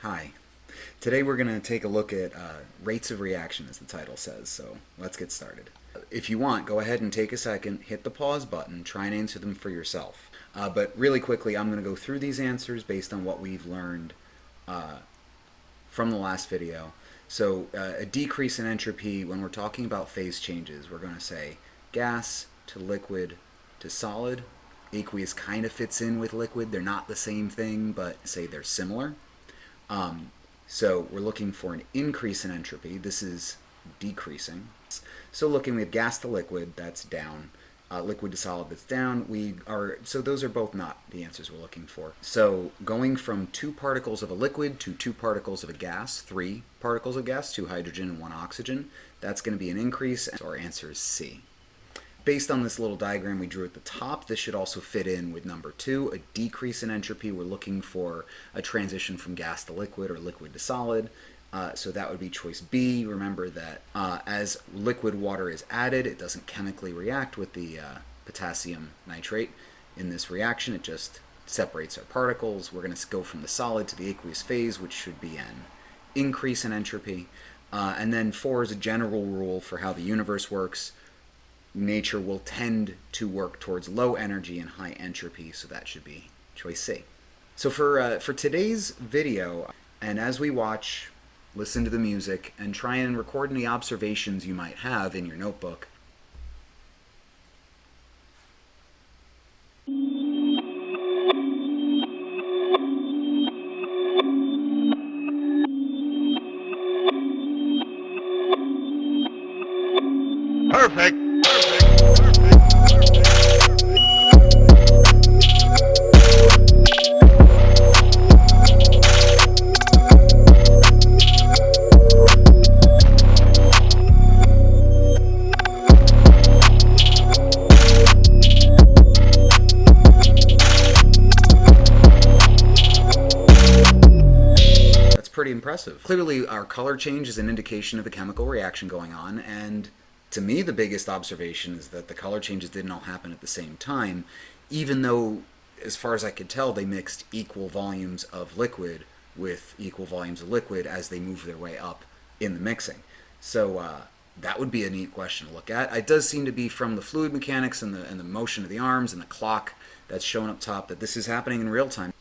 Hi. Today we're going to take a look at rates of reaction, as the title says, so let's get started. If you want, go ahead and take a second, hit the pause button, try and answer them for yourself. But really quickly, I'm going to go through these answers based on what we've learned from the last video. So a decrease in entropy, when we're talking about phase changes, we're going to say gas to liquid to solid. Aqueous kind of fits in with liquid. They're not the same thing, but say they're similar. So we're looking for an increase in entropy. This is decreasing. So looking, we have gas to liquid, that's down. Liquid to solid, that's down. So those are both not the answers we're looking for. So going from 2 particles of a liquid to 2 particles of a gas, 3 particles of gas, 2 hydrogen and 1 oxygen, that's going to be an increase. So our answer is C. Based on this little diagram we drew at the top, this should also fit in with number 2, a decrease in entropy. We're looking for a transition from gas to liquid or liquid to solid. So that would be choice B. Remember that as liquid water is added, it doesn't chemically react with the potassium nitrate in this reaction. It just separates our particles. We're going to go from the solid to the aqueous phase, which should be an increase in entropy. And then 4 is a general rule for how the universe works. Nature will tend to work towards low energy and high entropy, so that should be choice C. So for today's video, and as we watch, listen to the music, and try and record any observations you might have in your notebook. Perfect. Pretty impressive. Clearly, our color change is an indication of a chemical reaction going on, and to me, the biggest observation is that the color changes didn't all happen at the same time, even though, as far as I could tell, they mixed equal volumes of liquid with equal volumes of liquid as they move their way up in the mixing. So that would be a neat question to look at. It does seem to be from the fluid mechanics and the motion of the arms and the clock that's shown up top that this is happening in real time.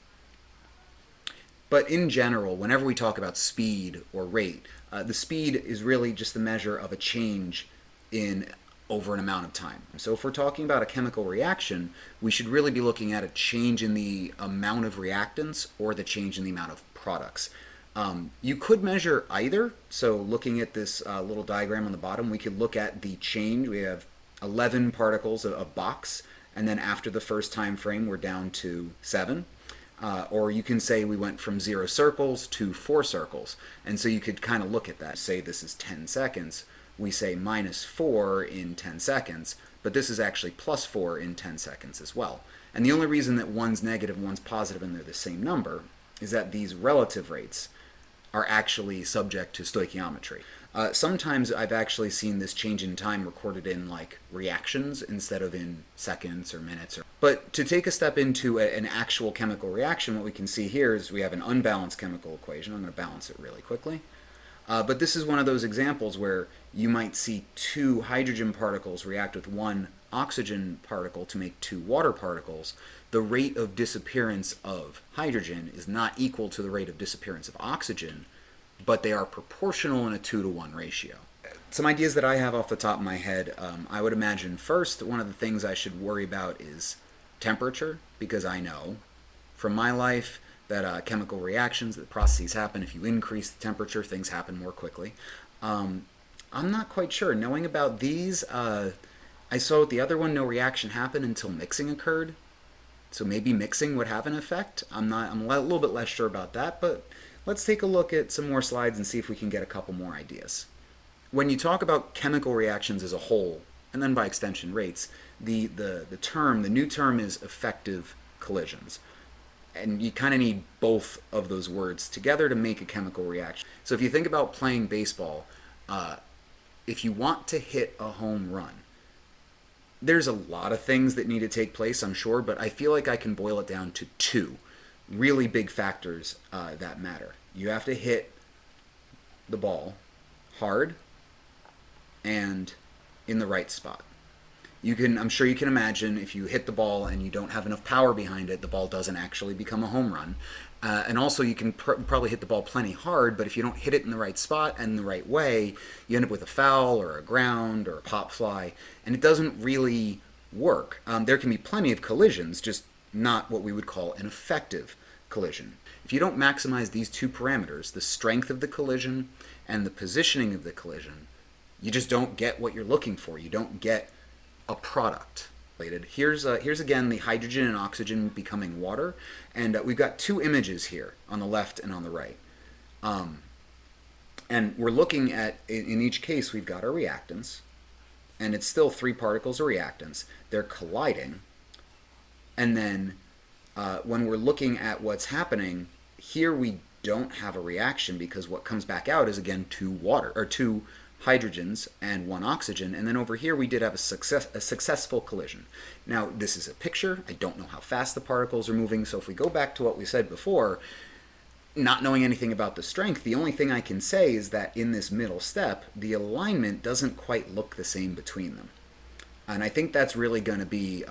But in general, whenever we talk about speed or rate, the speed is really just the measure of a change in over an amount of time. So if we're talking about a chemical reaction, we should really be looking at a change in the amount of reactants or the change in the amount of products. You could measure either. So looking at this little diagram on the bottom, we could look at the change. We have 11 particles of box, and then after the first time frame, we're down to 7. Or you can say we went from 0 circles to 4 circles. And so you could kind of look at that. Say this is 10 seconds. We say minus 4 in 10 seconds, but this is actually plus 4 in 10 seconds as well. And the only reason that one's negative and one's positive and they're the same number is that these relative rates are actually subject to stoichiometry. Sometimes I've actually seen this change in time recorded in like reactions instead of in seconds or minutes. But to take a step into an actual chemical reaction, what we can see here is we have an unbalanced chemical equation. I'm going to balance it really quickly. But this is one of those examples where you might see 2 hydrogen particles react with 1 oxygen particle to make 2 water particles. The rate of disappearance of hydrogen is not equal to the rate of disappearance of oxygen, but they are proportional in a 2-to-1 ratio. Some ideas that I have off the top of my head, I would imagine first, one of the things I should worry about is temperature, because I know from my life that chemical reactions, that processes happen. If you increase the temperature, things happen more quickly. I'm not quite sure. Knowing about these, I saw with the other one, no reaction happened until mixing occurred. So maybe mixing would have an effect. I'm a little bit less sure about that, but let's take a look at some more slides and see if we can get a couple more ideas. When you talk about chemical reactions as a whole, and then by extension rates, the new term is effective collisions. And you kind of need both of those words together to make a chemical reaction. So if you think about playing baseball, if you want to hit a home run, there's a lot of things that need to take place, I'm sure, but I feel like I can boil it down to 2. really big factors that matter. You have to hit the ball hard and in the right spot. I'm sure you can imagine if you hit the ball and you don't have enough power behind it, the ball doesn't actually become a home run. And also, you can probably hit the ball plenty hard, but if you don't hit it in the right spot and the right way, you end up with a foul or a ground or a pop fly, and it doesn't really work. There can be plenty of collisions, just not what we would call an effective collision. If you don't maximize these two parameters, the strength of the collision and the positioning of the collision, you just don't get what you're looking for. You don't get a product. Here's again the hydrogen and oxygen becoming water, and we've got two images here on the left and on the right. And we're looking at, in each case, we've got our reactants, and it's still three particles of reactants. They're colliding, and then when we're looking at what's happening, here we don't have a reaction because what comes back out is again two hydrogens and one oxygen, and then over here we did have a successful collision. Now this is a picture. I don't know how fast the particles are moving, so if we go back to what we said before, not knowing anything about the strength, the only thing I can say is that in this middle step, the alignment doesn't quite look the same between them. And I think that's really going to be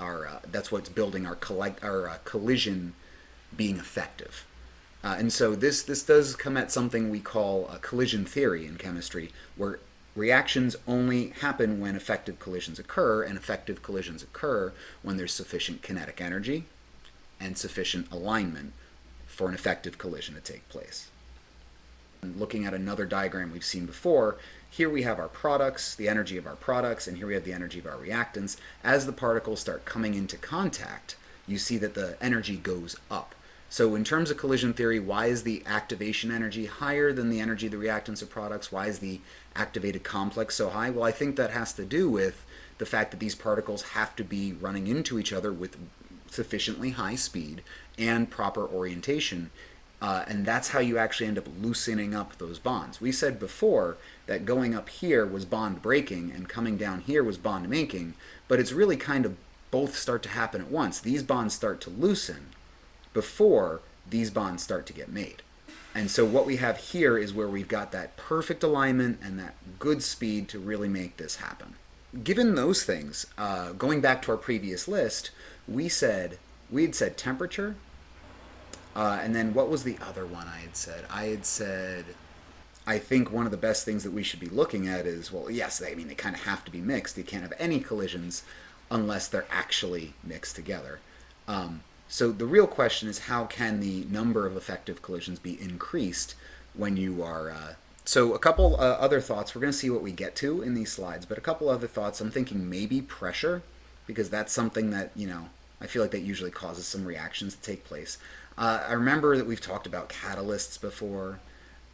that's what's building our collision being effective. And so this does come at something we call collision theory in chemistry, where reactions only happen when effective collisions occur, and effective collisions occur when there's sufficient kinetic energy and sufficient alignment for an effective collision to take place. And looking at another diagram we've seen before, here we have our products, the energy of our products, and here we have the energy of our reactants. As the particles start coming into contact, you see that the energy goes up. So in terms of collision theory, why is the activation energy higher than the energy of the reactants or products? Why is the activated complex so high? Well, I think that has to do with the fact that these particles have to be running into each other with sufficiently high speed and proper orientation, and that's how you actually end up loosening up those bonds. We said before that going up here was bond breaking and coming down here was bond making, but it's really kind of both start to happen at once. These bonds start to loosen before these bonds start to get made. And so what we have here is where we've got that perfect alignment and that good speed to really make this happen. Given those things, going back to our previous list, we had said temperature, and then what was the other one I had said? I had said, I think one of the best things that we should be looking at is, well, yes, they kind of have to be mixed. You can't have any collisions unless they're actually mixed together. So the real question is, how can the number of effective collisions be increased when you are... So a couple other thoughts. We're going to see what we get to in these slides, but a couple other thoughts. I'm thinking maybe pressure, because that's something that, I feel like that usually causes some reactions to take place. I remember that we've talked about catalysts before,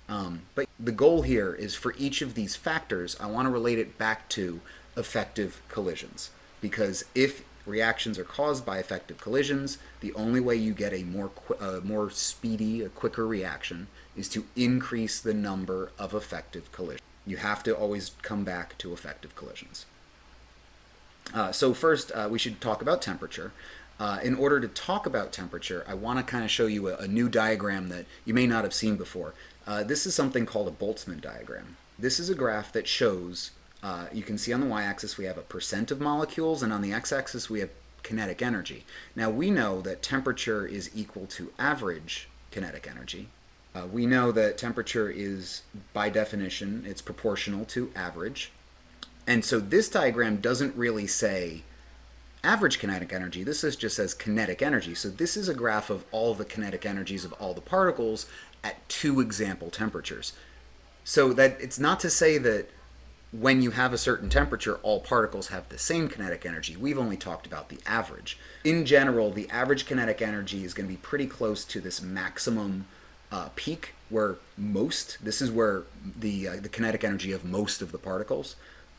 but the goal here is for each of these factors, I want to relate it back to effective collisions, because if reactions are caused by effective collisions, the only way you get a more speedy, a quicker reaction is to increase the number of effective collisions. You have to always come back to effective collisions. So first, we should talk about temperature. In order to talk about temperature, I want to kind of show you a new diagram that you may not have seen before. This is something called a Boltzmann diagram. This is a graph that shows, you can see on the y-axis we have a percent of molecules, and on the x-axis we have kinetic energy. Now we know that temperature is equal to average kinetic energy. We know that temperature is, by definition, it's proportional to average. And so this diagram doesn't really say average kinetic energy. This just says kinetic energy. So this is a graph of all the kinetic energies of all the particles at two example temperatures. So that it's not to say that when you have a certain temperature, all particles have the same kinetic energy. We've only talked about the average. In general, the average kinetic energy is going to be pretty close to this maximum peak, where this is where the kinetic energy of most of the particles.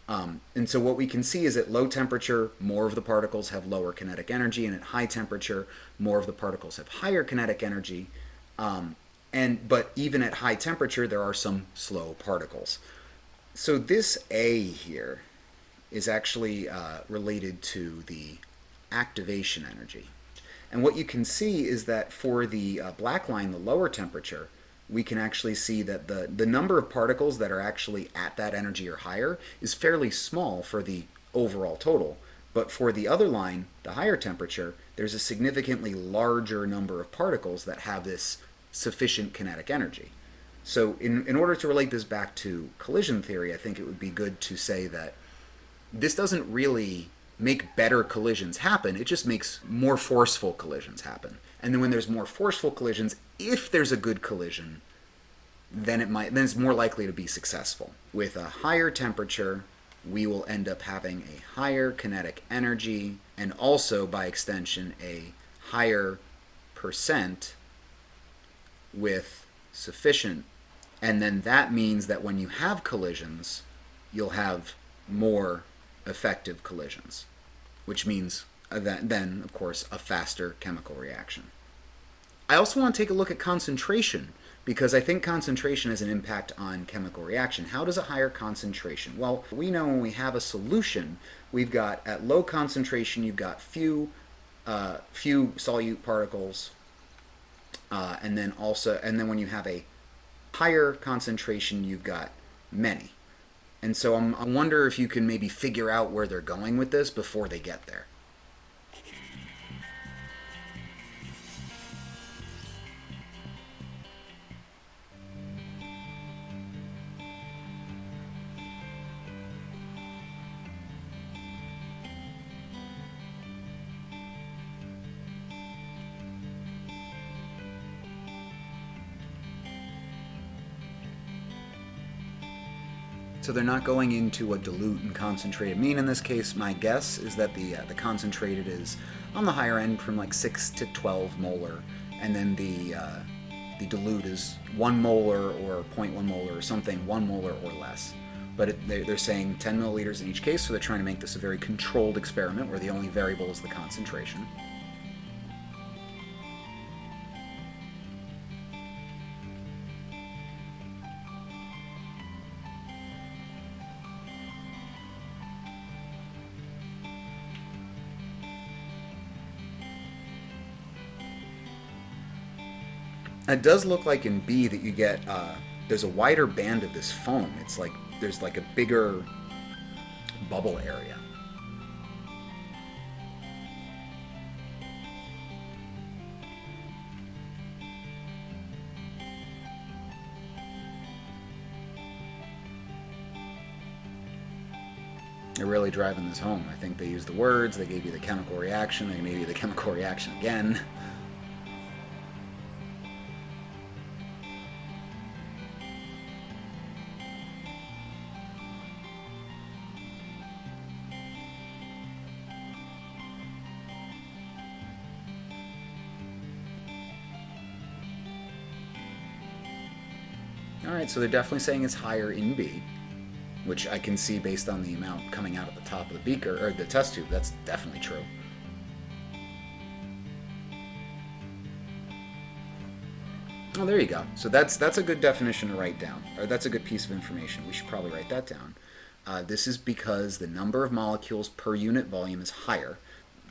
And so what we can see is at low temperature, more of the particles have lower kinetic energy, and at high temperature, more of the particles have higher kinetic energy. But even at high temperature, there are some slow particles. So this A here is actually related to the activation energy. And what you can see is that for the black line, the lower temperature, we can actually see that the number of particles that are actually at that energy or higher is fairly small for the overall total. But for the other line, the higher temperature, there's a significantly larger number of particles that have this sufficient kinetic energy. So in order to relate this back to collision theory, I think it would be good to say that this doesn't really make better collisions happen, it just makes more forceful collisions happen. And then when there's more forceful collisions, if there's a good collision, then it's more likely to be successful. With a higher temperature, we will end up having a higher kinetic energy and also by extension a higher percent with sufficient. And then that means that when you have collisions, you'll have more effective collisions, which means then, of course, a faster chemical reaction. I also want to take a look at concentration, because I think concentration has an impact on chemical reaction. How does a higher concentration? Well, we know when we have a solution, we've got, at low concentration, you've got few solute particles, and then when you have a higher concentration, you've got many. And so I wonder if you can maybe figure out where they're going with this before they get there. So they're not going into a dilute and concentrated mean in this case. My guess is that the concentrated is on the higher end from like 6 to 12 molar, and then the dilute is 1 molar or 0.1 molar or something, 1 molar or less. But they're saying 10 milliliters in each case, so they're trying to make this a very controlled experiment where the only variable is the concentration. It does look like in B that you get, there's a wider band of this foam. It's like, there's like a bigger bubble area. They're really driving this home. I think they used the words, they gave you the chemical reaction, they gave you the chemical reaction again. Alright, so they're definitely saying it's higher in B, which I can see based on the amount coming out at the top of the beaker, or the test tube. That's definitely true. Oh, there you go. So that's a good definition to write down, or that's a good piece of information. We should probably write that down. This is because the number of molecules per unit volume is higher,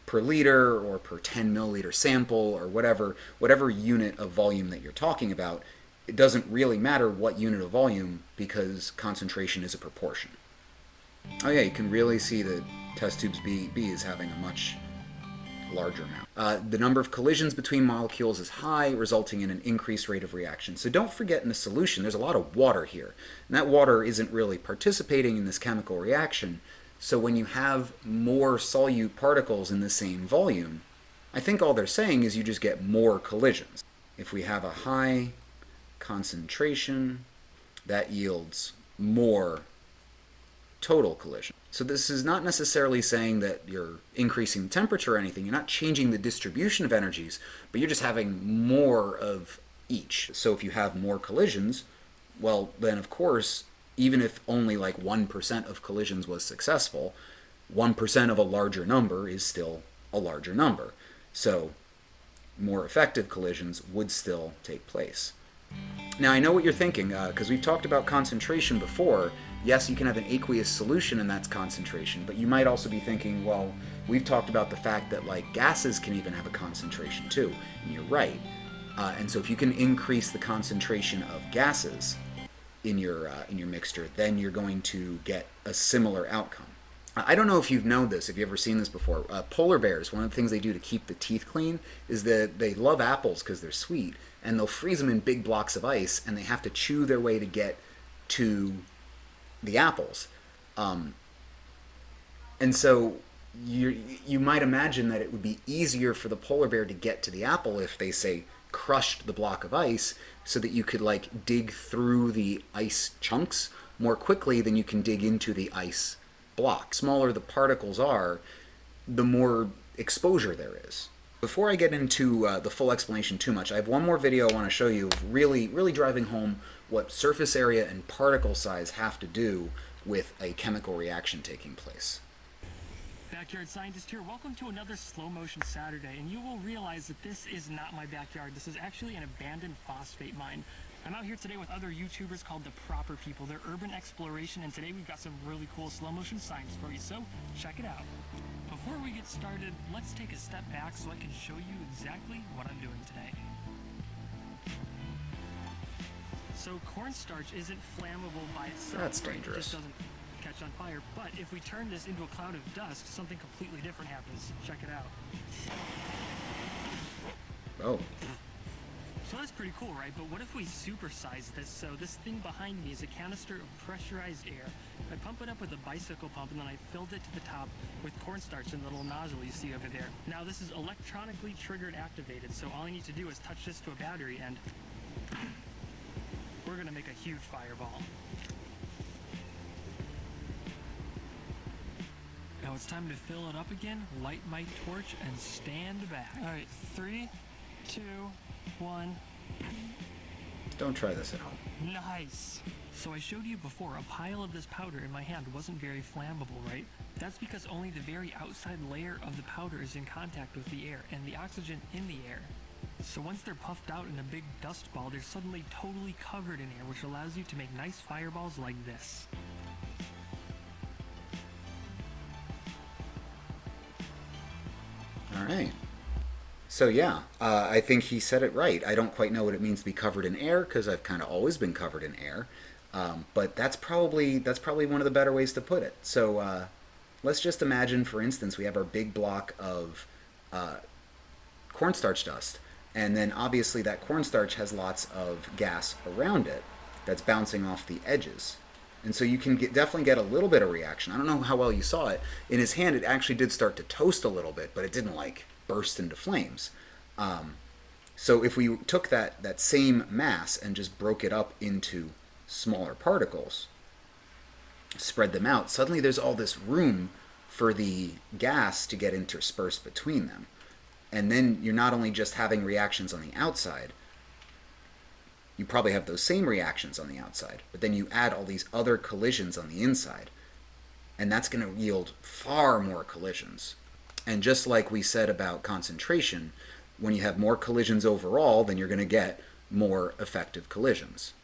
per liter or per 10 milliliter sample, or whatever unit of volume that you're talking about. It doesn't really matter what unit of volume because concentration is a proportion. Oh yeah, you can really see that test tubes B is having a much larger amount. The number of collisions between molecules is high, resulting in an increased rate of reaction. So don't forget in the solution, there's a lot of water here. And that water isn't really participating in this chemical reaction. So when you have more solute particles in the same volume, I think all they're saying is you just get more collisions. If we have a high concentration, that yields more total collision. So this is not necessarily saying that you're increasing the temperature or anything. You're not changing the distribution of energies, but you're just having more of each. So if you have more collisions, well, then of course, even if only like 1% of collisions was successful, 1% of a larger number is still a larger number. So more effective collisions would still take place. Now I know what you're thinking, because we've talked about concentration before. Yes, you can have an aqueous solution and that's concentration, but you might also be thinking, well, we've talked about the fact that like gases can even have a concentration too, and you're right. And so if you can increase the concentration of gases in your mixture, then you're going to get a similar outcome. I don't know if you've known this, if you've ever seen this before. Polar bears, one of the things they do to keep the teeth clean is that they love apples because they're sweet, and they'll freeze them in big blocks of ice, and they have to chew their way to get to the apples. Um, and so you might imagine that it would be easier for the polar bear to get to the apple if they say crushed the block of ice so that you could like dig through the ice chunks more quickly than you can dig into the ice block. Smaller the particles are, the more exposure there is. Before I get into the full explanation too much, I have one more video I want to show you, really driving home what surface area and particle size have to do with a chemical reaction taking place. Backyard Scientist here. Welcome to another Slow Motion Saturday, and you will realize that this is not my backyard. This is actually an abandoned phosphate mine. I'm out here today with other YouTubers called The Proper People. They're urban exploration, and today we've got some really cool slow motion science for you, so check it out. Before we get started, let's take a step back so I can show you exactly what I'm doing today. So cornstarch isn't flammable by itself. That's right? dangerous. It just doesn't catch on fire. But if we turn this into a cloud of dust, something completely different happens. Check it out. Oh. So that's pretty cool, right? But what if we supersize this? So this thing behind me is a canister of pressurized air. I pump it up with a bicycle pump, and then I filled it to the top with cornstarch in the little nozzle you see over there. Now this is electronically triggered activated, so all I need to do is touch this to a battery, and we're gonna make a huge fireball. Now it's time to fill it up again, light my torch, and stand back. All right, 3, 2, 1. Don't try this at home. Nice! So I showed you before, a pile of this powder in my hand wasn't very flammable, right? That's because only the very outside layer of the powder is in contact with the air and the oxygen in the air. So once they're puffed out in a big dust ball, they're suddenly totally covered in air, which allows you to make nice fireballs like this. All right. So yeah, I think he said it right. I don't quite know what it means to be covered in air because I've kind of always been covered in air, but that's probably one of the better ways to put it. So let's just imagine, for instance, we have our big block of cornstarch dust, and then obviously that cornstarch has lots of gas around it that's bouncing off the edges. And so you can definitely get a little bit of reaction. I don't know how well you saw it. In his hand, it actually did start to toast a little bit, but it didn't like burst into flames. So if we took that same mass and just broke it up into smaller particles, spread them out, suddenly there's all this room for the gas to get interspersed between them. And then you're not only just having reactions on the outside, you probably have those same reactions on the outside, but then you add all these other collisions on the inside, and that's going to yield far more collisions. And just like we said about concentration, when you have more collisions overall, then you're going to get more effective collisions.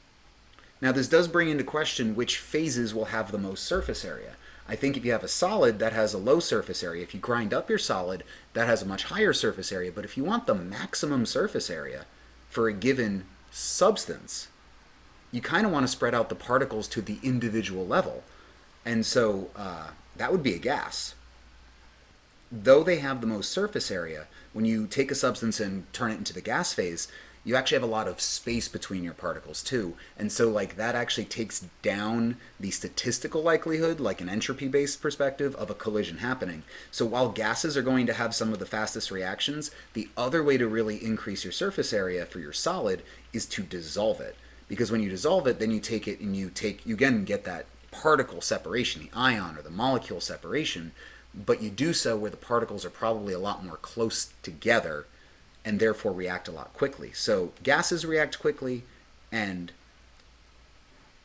Now this does bring into question which phases will have the most surface area. I think if you have a solid, that has a low surface area. If you grind up your solid, that has a much higher surface area. But if you want the maximum surface area for a given substance, you kind of want to spread out the particles to the individual level. And so that would be a gas. Though they have the most surface area, when you take a substance and turn it into the gas phase, you actually have a lot of space between your particles too. And so like that actually takes down the statistical likelihood, like an entropy-based perspective, of a collision happening. So while gases are going to have some of the fastest reactions, the other way to really increase your surface area for your solid is to dissolve it. Because when you dissolve it, then you take it and you again get that particle separation, the ion or the molecule separation, but you do so where the particles are probably a lot more close together and therefore react a lot quickly. So gases react quickly, and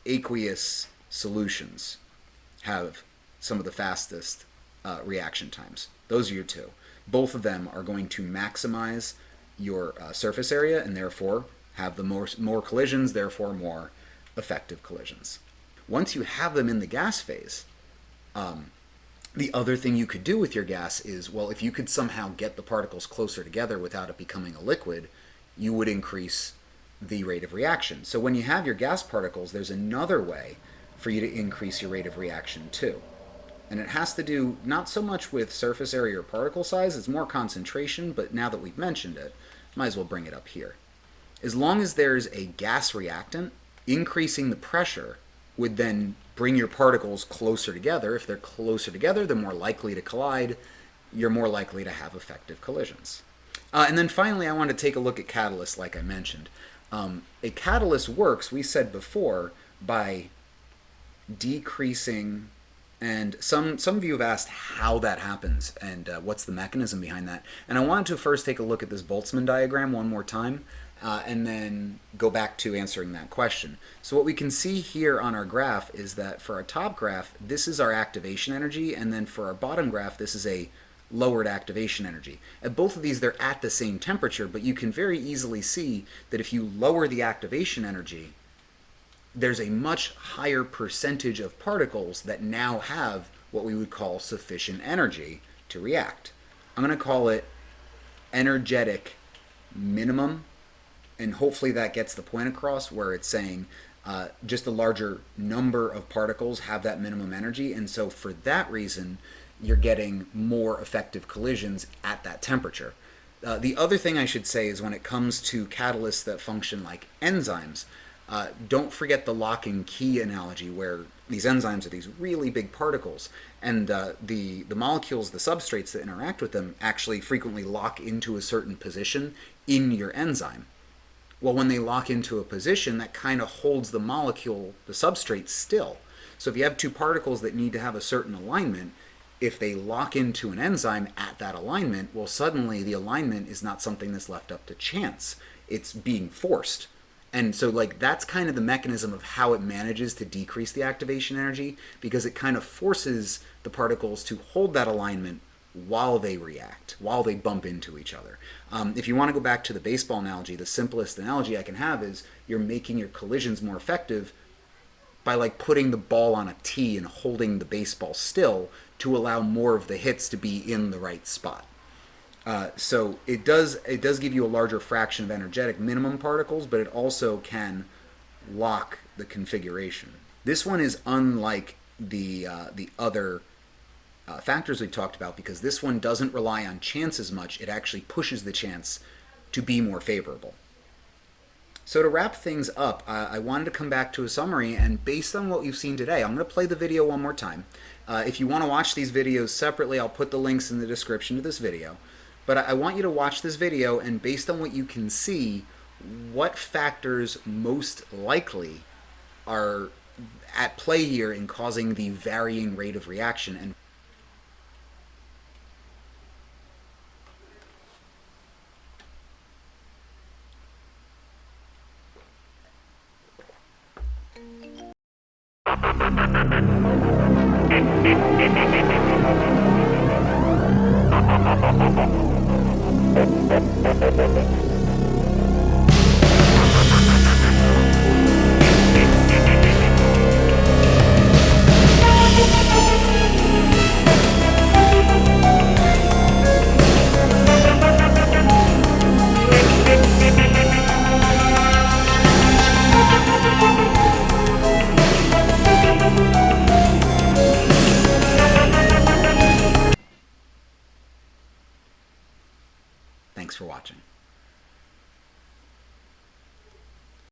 aqueous solutions have some of the fastest reaction times. Those are your two. Both of them are going to maximize your surface area and therefore have the more collisions, therefore more effective collisions. Once you have them in the gas phase, The other thing you could do with your gas is, well, if you could somehow get the particles closer together without it becoming a liquid, you would increase the rate of reaction. So when you have your gas particles, there's another way for you to increase your rate of reaction too. And it has to do not so much with surface area or particle size, it's more concentration, but now that we've mentioned it, might as well bring it up here. As long as there's a gas reactant, increasing the pressure would then bring your particles closer together. If they're closer together, they're more likely to collide. You're more likely to have effective collisions. And then finally, I want to take a look at catalysts, like I mentioned. A catalyst works, we said before, by decreasing, and some of you have asked how that happens and what's the mechanism behind that. And I wanted to first take a look at this Boltzmann diagram one more time, and then go back to answering that question. So what we can see here on our graph is that for our top graph, this is our activation energy, and then for our bottom graph, this is a lowered activation energy. At both of these, they're at the same temperature, but you can very easily see that if you lower the activation energy, there's a much higher percentage of particles that now have what we would call sufficient energy to react. I'm going to call it energetic minimum, and hopefully that gets the point across where it's saying just a larger number of particles have that minimum energy, and so for that reason you're getting more effective collisions at that temperature. The other thing I should say is when it comes to catalysts that function like enzymes, don't forget the lock and key analogy, where these enzymes are these really big particles, and the molecules, the substrates that interact with them, actually frequently lock into a certain position in your enzyme. Well, when they lock into a position, that kind of holds the molecule, the substrate, still. So if you have two particles that need to have a certain alignment, if they lock into an enzyme at that alignment, well, suddenly the alignment is not something that's left up to chance. It's being forced. And so that's kind of the mechanism of how it manages to decrease the activation energy, because it kind of forces the particles to hold that alignment while they react, while they bump into each other. If you want to go back to the baseball analogy, the simplest analogy I can have is you're making your collisions more effective by putting the ball on a tee and holding the baseball still to allow more of the hits to be in the right spot. So it does give you a larger fraction of energetic minimum particles, but it also can lock the configuration. This one is unlike the other factors we've talked about, because this one doesn't rely on chance as much. It actually pushes the chance to be more favorable. So to wrap things up, I wanted to come back to a summary, and based on what you've seen today, I'm going to play the video one more time. If you want to watch these videos separately, I'll put the links in the description to this video. But I want you to watch this video, and based on what you can see, what factors most likely are at play here in causing the varying rate of reaction. And